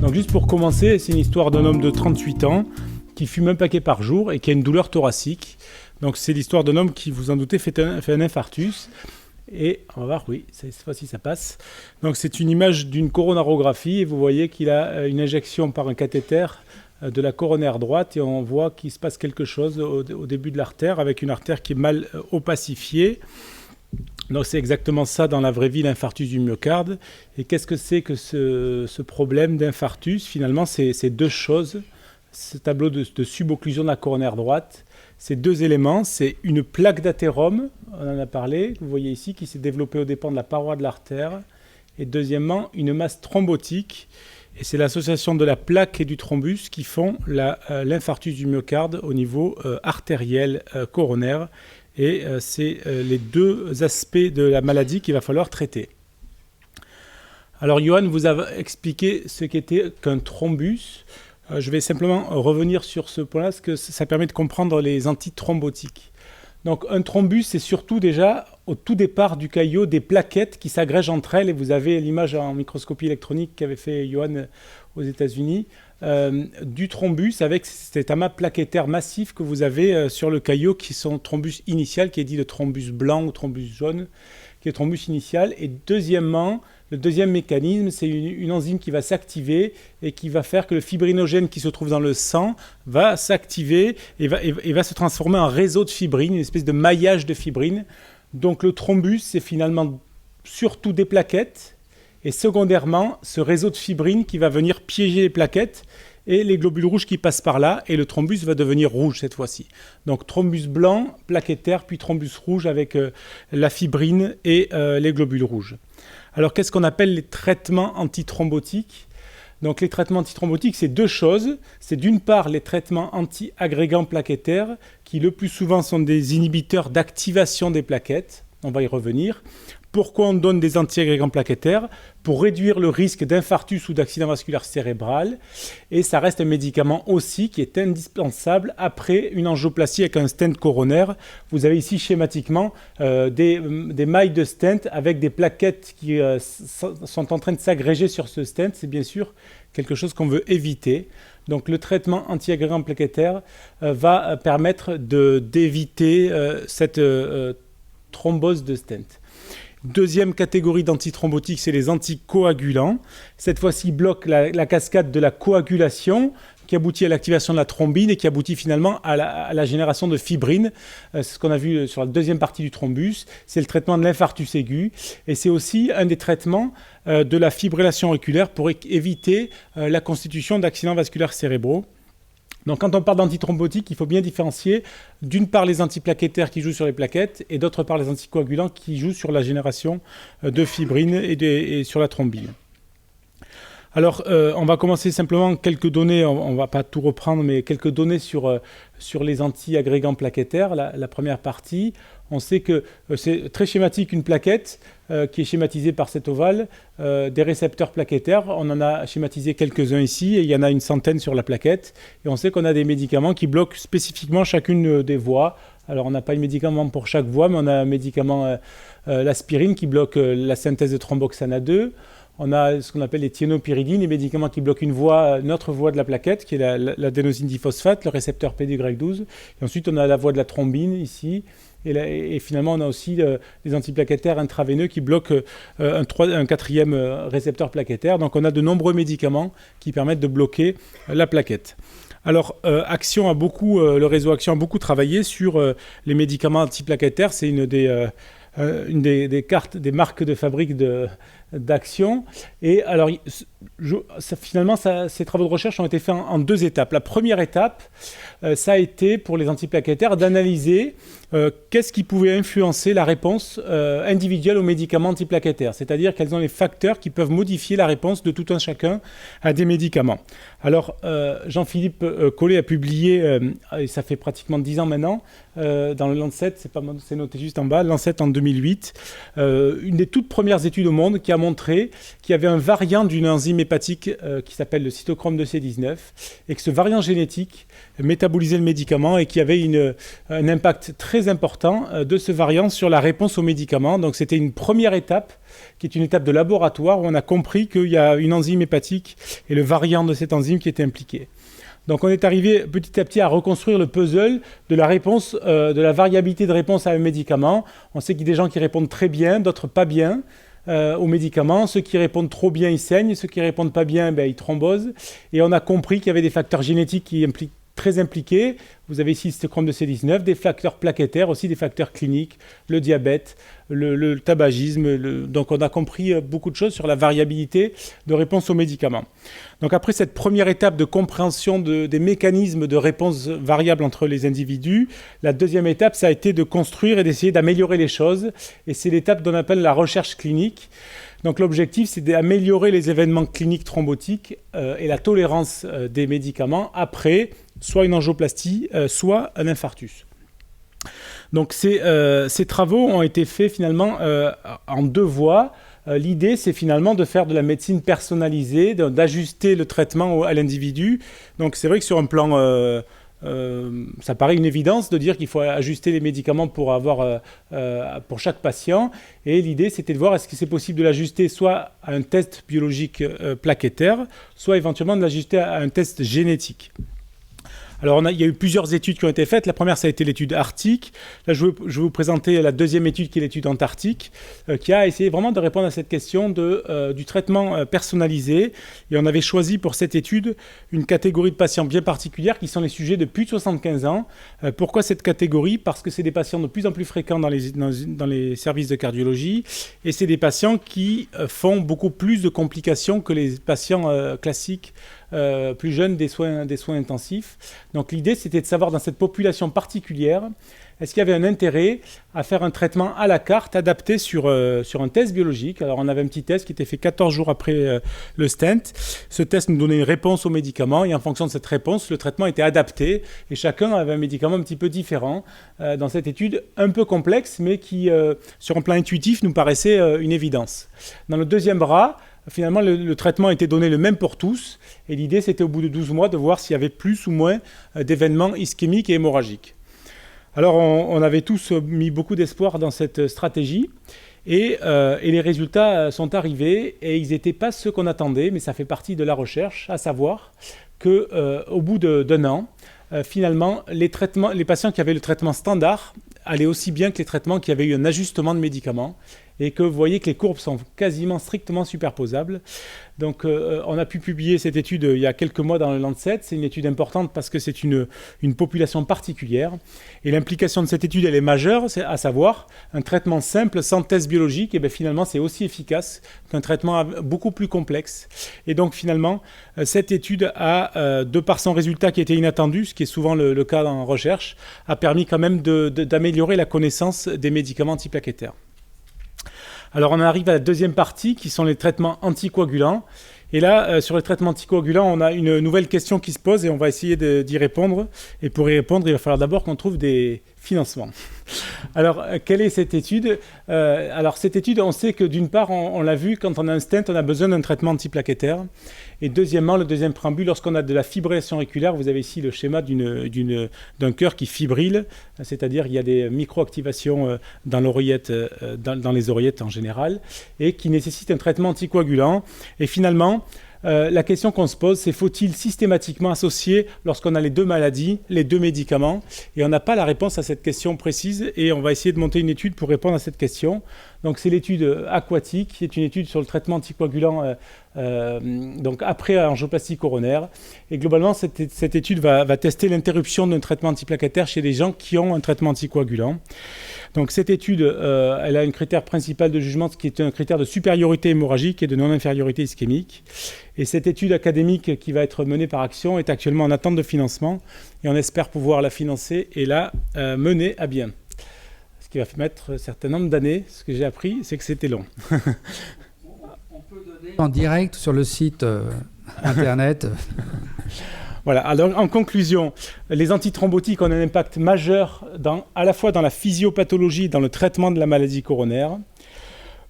Donc juste pour commencer, c'est une histoire d'un homme de 38 ans qui fume un paquet par jour et qui a une douleur thoracique. Donc c'est l'histoire d'un homme qui, vous en doutez, fait un infarctus. Et on va voir, oui, cette fois-ci ça passe. Donc c'est une image d'une coronarographie et vous voyez qu'il a une injection par un cathéter de la coronaire droite et on voit qu'il se passe quelque chose au début de l'artère avec une artère qui est mal opacifiée. Donc c'est exactement ça dans la vraie vie, l'infarctus du myocarde. Et qu'est-ce que c'est que ce problème d'infarctus? Finalement, c'est deux choses. Ce tableau de subocclusion de la coronaire droite, ces deux éléments, c'est une plaque d'athérome, on en a parlé, vous voyez ici, qui s'est développée aux dépens de la paroi de l'artère. Et deuxièmement, une masse thrombotique. Et c'est l'association de la plaque et du thrombus qui font l'infarctus du myocarde au niveau artériel coronaire. Et c'est les deux aspects de la maladie qu'il va falloir traiter. Alors Johan vous a expliqué ce qu'était qu'un thrombus. Je vais simplement revenir sur ce point-là, parce que ça permet de comprendre les antithrombotiques. Donc un thrombus, c'est surtout déjà au tout départ du caillot des plaquettes qui s'agrègent entre elles. Et vous avez l'image en microscopie électronique qu'avait fait Johan aux États-Unis. Du thrombus avec cet amas plaquettaire massif que vous avez sur le caillot qui sont thrombus initial, qui est dit le thrombus blanc ou thrombus jaune, qui est thrombus initial. Et deuxièmement, le deuxième mécanisme, c'est une enzyme qui va s'activer et qui va faire que le fibrinogène qui se trouve dans le sang va s'activer et va se transformer en réseau de fibrine, une espèce de maillage de fibrine. Donc le thrombus, c'est finalement surtout des plaquettes et secondairement ce réseau de fibrine qui va venir piéger les plaquettes et les globules rouges qui passent par là, et le thrombus va devenir rouge cette fois-ci. Donc thrombus blanc, plaquettaire, puis thrombus rouge avec la fibrine et les globules rouges. Alors qu'est-ce qu'on appelle les traitements antithrombotiques? Donc les traitements antithrombotiques, c'est deux choses. C'est d'une part les traitements anti-agrégants plaquettaires, qui le plus souvent sont des inhibiteurs d'activation des plaquettes. On va y revenir. Pourquoi on donne des anti-agrégants plaquettaires? Pour réduire le risque d'infarctus ou d'accident vasculaire cérébral. Et ça reste un médicament aussi qui est indispensable après une angioplastie avec un stent coronaire. Vous avez ici schématiquement des mailles de stent avec des plaquettes qui sont en train de s'agréger sur ce stent. C'est bien sûr quelque chose qu'on veut éviter. Donc le traitement anti-agrégant plaquettaire va permettre d'éviter cette thrombose de stent. Deuxième catégorie d'antithrombotiques, c'est les anticoagulants. Cette fois-ci, ils bloquent la cascade de la coagulation qui aboutit à l'activation de la thrombine et qui aboutit finalement à la génération de fibrine. C'est ce qu'on a vu sur la deuxième partie du thrombus. C'est le traitement de l'infarctus aigu. Et c'est aussi un des traitements de la fibrillation auriculaire pour éviter la constitution d'accidents vasculaires cérébraux. Donc quand on parle d'antithrombotiques, il faut bien différencier d'une part les antiplaquettaires qui jouent sur les plaquettes et d'autre part les anticoagulants qui jouent sur la génération de fibrine et sur la thrombine. Alors on va commencer simplement quelques données, on ne va pas tout reprendre, mais quelques données sur les anti-agrégants plaquettaires. La première partie, on sait que c'est très schématique, une plaquette qui est schématisée par cet ovale, des récepteurs plaquettaires. On en a schématisé quelques-uns ici et il y en a une centaine sur la plaquette. Et on sait qu'on a des médicaments qui bloquent spécifiquement chacune des voies. Alors on n'a pas un médicament pour chaque voie, mais on a un médicament, l'aspirine, qui bloque la synthèse de thromboxane A2. On a ce qu'on appelle les thiénopyridines, les médicaments qui bloquent une autre voie de la plaquette, qui est l'adénosine diphosphate, le récepteur P2Y12. Et ensuite, on a la voie de la thrombine ici. Et finalement, on a aussi des antiplaquettaires intraveineux qui bloquent un quatrième récepteur plaquettaire. Donc, on a de nombreux médicaments qui permettent de bloquer la plaquette. Alors, le réseau Action a beaucoup travaillé sur les médicaments antiplaquettaires. C'est une des cartes, des marques de fabrique d'Action. Et alors, finalement, ces travaux de recherche ont été faits en deux étapes. La première étape, ça a été pour les antiplaquettaires d'analyser qu'est-ce qui pouvait influencer la réponse individuelle aux médicaments antiplaquettaires, c'est-à-dire quels sont les facteurs qui peuvent modifier la réponse de tout un chacun à des médicaments. Alors, Jean-Philippe Collet a publié, et ça fait pratiquement 10 ans maintenant, dans le Lancet, c'est noté juste en bas, Lancet en 2008, une des toutes premières études au monde qui a montré qu'il y avait un variant d'une enzyme enzyme hépatique qui s'appelle le cytochrome 2C19 et que ce variant génétique métabolisait le médicament et qu'il y avait un impact très important de ce variant sur la réponse au médicament. Donc c'était une première étape qui est une étape de laboratoire où on a compris qu'il y a une enzyme hépatique et le variant de cette enzyme qui était impliqué. Donc on est arrivé petit à petit à reconstruire le puzzle de la réponse, de la variabilité de réponse à un médicament. On sait qu'il y a des gens qui répondent très bien, d'autres pas bien aux médicaments. Ceux qui répondent trop bien, ils saignent. Ceux qui répondent pas bien, ils thrombosent. Et on a compris qu'il y avait des facteurs génétiques très impliqués. Vous avez ici le cytochrome 2C19, des facteurs plaquettaires, aussi des facteurs cliniques, le diabète, le tabagisme. Donc on a compris beaucoup de choses sur la variabilité de réponse aux médicaments. Donc après cette première étape de compréhension des mécanismes de réponse variables entre les individus, la deuxième étape, ça a été de construire et d'essayer d'améliorer les choses. Et c'est l'étape qu'on appelle la recherche clinique. Donc l'objectif, c'est d'améliorer les événements cliniques thrombotiques et la tolérance des médicaments après soit une angioplastie, soit un infarctus. Donc ces travaux ont été faits finalement en deux voies. L'idée, c'est finalement de faire de la médecine personnalisée, d'ajuster le traitement à l'individu. Donc c'est vrai que sur un plan... ça paraît une évidence de dire qu'il faut ajuster les médicaments pour chaque patient. Et l'idée, c'était de voir est-ce que c'est possible de l'ajuster soit à un test biologique plaquettaire, soit éventuellement de l'ajuster à un test génétique. Alors, il y a eu plusieurs études qui ont été faites. La première, ça a été l'étude arctique. Là, je vais vous présenter la deuxième étude, qui est l'étude antarctique, qui a essayé vraiment de répondre à cette question du traitement personnalisé. Et on avait choisi pour cette étude une catégorie de patients bien particulière, qui sont les sujets de plus de 75 ans. Pourquoi cette catégorie ? Parce que c'est des patients de plus en plus fréquents dans les services de cardiologie. Et c'est des patients qui font beaucoup plus de complications que les patients classiques plus jeunes des soins intensifs. Donc l'idée, c'était de savoir dans cette population particulière, est-ce qu'il y avait un intérêt à faire un traitement à la carte adapté sur un test biologique. Alors on avait un petit test qui était fait 14 jours après le stent. Ce test nous donnait une réponse au médicament et en fonction de cette réponse, le traitement était adapté et chacun avait un médicament un petit peu différent dans cette étude un peu complexe mais qui, sur un plan intuitif, nous paraissait une évidence. Dans le deuxième bras, finalement, le traitement était donné le même pour tous. Et l'idée, c'était au bout de 12 mois de voir s'il y avait plus ou moins d'événements ischémiques et hémorragiques. Alors, on avait tous mis beaucoup d'espoir dans cette stratégie. Et les résultats sont arrivés. Et ils n'étaient pas ceux qu'on attendait, mais ça fait partie de la recherche, à savoir qu'au bout d'un an, finalement, les patients qui avaient le traitement standard allaient aussi bien que les traitements qui avaient eu un ajustement de médicaments. Et que vous voyez que les courbes sont quasiment strictement superposables. Donc on a pu publier cette étude il y a quelques mois dans le Lancet. C'est une étude importante parce que c'est une population particulière. Et l'implication de cette étude, elle est majeure, c'est à savoir un traitement simple sans test biologique, et bien finalement c'est aussi efficace qu'un traitement beaucoup plus complexe. Et donc finalement, cette étude a, de par son résultat qui était inattendu, ce qui est souvent le cas en recherche, a permis quand même d'améliorer la connaissance des médicaments antiplaquettaires. Alors on arrive à la deuxième partie qui sont les traitements anticoagulants. Et là, sur les traitements anticoagulants, on a une nouvelle question qui se pose et on va essayer d'y répondre. Et pour y répondre, il va falloir d'abord qu'on trouve des financements. Alors, quelle est cette étude ? Alors, cette étude, on sait que d'une part, on l'a vu, quand on a un stent, on a besoin d'un traitement antiplaquettaire. Et deuxièmement, le deuxième préambule, lorsqu'on a de la fibrillation auriculaire, vous avez ici le schéma d'un cœur qui fibrille, c'est-à-dire il y a des micro-activations dans l'oreillette, dans les oreillettes en général, et qui nécessitent un traitement anticoagulant. Et finalement, la question qu'on se pose, c'est faut-il systématiquement associer, lorsqu'on a les deux maladies, les deux médicaments ? Et on n'a pas la réponse à cette question précise et on va essayer de monter une étude pour répondre à cette question. Donc c'est l'étude aquatique, qui est une étude sur le traitement anticoagulant donc après angioplastie coronaire. Et globalement, cette étude va tester l'interruption d'un traitement antiplaquettaire chez des gens qui ont un traitement anticoagulant. Donc cette étude, elle a un critère principal de jugement qui est un critère de supériorité hémorragique et de non-infériorité ischémique. Et cette étude académique qui va être menée par Action est actuellement en attente de financement et on espère pouvoir la financer et la mener à bien. Ce qui va mettre un certain nombre d'années. Ce que j'ai appris, c'est que c'était long. On peut donner en direct sur le site internet. Voilà, alors en conclusion, les antithrombotiques ont un impact majeur à la fois dans la physiopathologie et dans le traitement de la maladie coronaire.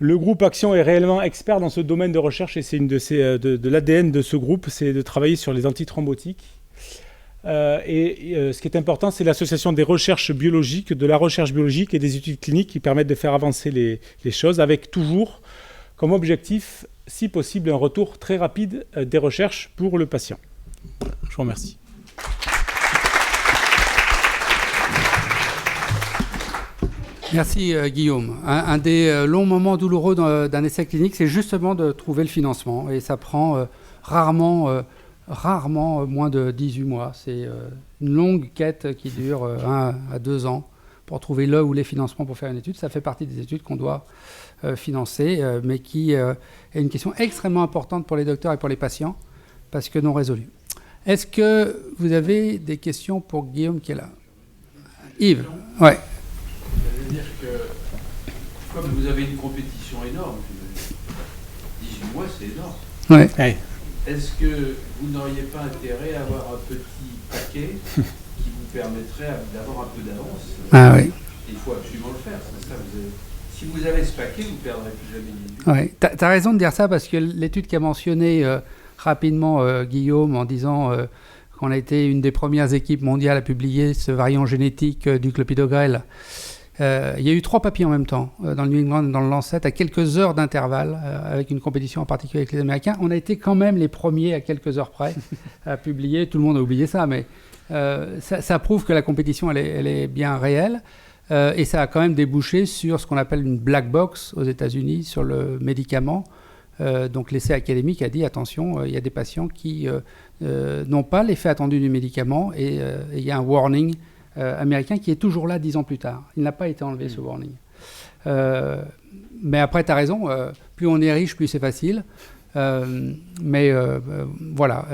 Le groupe Action est réellement expert dans ce domaine de recherche et c'est une de l'ADN de ce groupe, c'est de travailler sur les antithrombotiques. Ce qui est important, c'est l'association des recherches biologiques, de la recherche biologique et des études cliniques qui permettent de faire avancer les choses avec toujours comme objectif, si possible, un retour très rapide des recherches pour le patient. Je vous remercie. Merci Guillaume. Un des longs moments douloureux d'un essai clinique, c'est justement de trouver le financement. Et ça prend rarement moins de 18 mois. C'est une longue quête qui dure 1 à 2 ans pour trouver le ou les financements pour faire une étude. Ça fait partie des études qu'on doit financer, mais qui est une question extrêmement importante pour les docteurs et pour les patients, parce que non résolue. Est-ce que vous avez des questions pour Guillaume qui est là? Yves? Ouais. Ça veut dire que, comme vous avez une compétition énorme, 18 mois c'est énorme. Ouais. Ouais. Est-ce que vous n'auriez pas intérêt à avoir un petit paquet qui vous permettrait d'avoir un peu d'avance? Ah oui. Il faut absolument le faire. C'est ça, si vous avez ce paquet, vous ne perdrez plus jamais d'études. Ouais. Tu as raison de dire ça, parce que l'étude qu'a mentionné rapidement Guillaume en disant qu'on a été une des premières équipes mondiales à publier ce variant génétique du clopidogrel. Il y a eu 3 papiers en même temps, dans le New England et dans le Lancet, à quelques heures d'intervalle, avec une compétition en particulier avec les Américains. On a été quand même les premiers, à quelques heures près, à publier. Tout le monde a oublié ça, mais ça prouve que la compétition, elle est bien réelle. Et ça a quand même débouché sur ce qu'on appelle une black box aux États-Unis, sur le médicament. Donc l'essai académique a dit, attention, il y a des patients qui n'ont pas l'effet attendu du médicament, et il y a un warning américain qui est toujours là 10 ans plus tard. Il n'a pas été enlevé, ce warning. Mais après, tu as raison, plus on est riche, plus c'est facile. Mais voilà,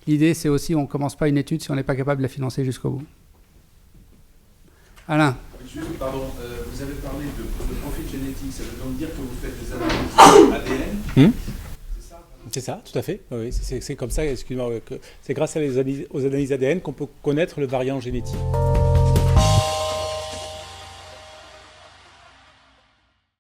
l'idée, c'est aussi, on ne commence pas une étude si on n'est pas capable de la financer jusqu'au bout. Alain? Juste, pardon, vous avez parlé de profil génétique, ça veut donc dire que vous faites des analyses ADN? C'est ça? C'est ça, tout à fait. Oui, c'est comme ça, excuse-moi, c'est grâce aux analyses ADN qu'on peut connaître le variant génétique.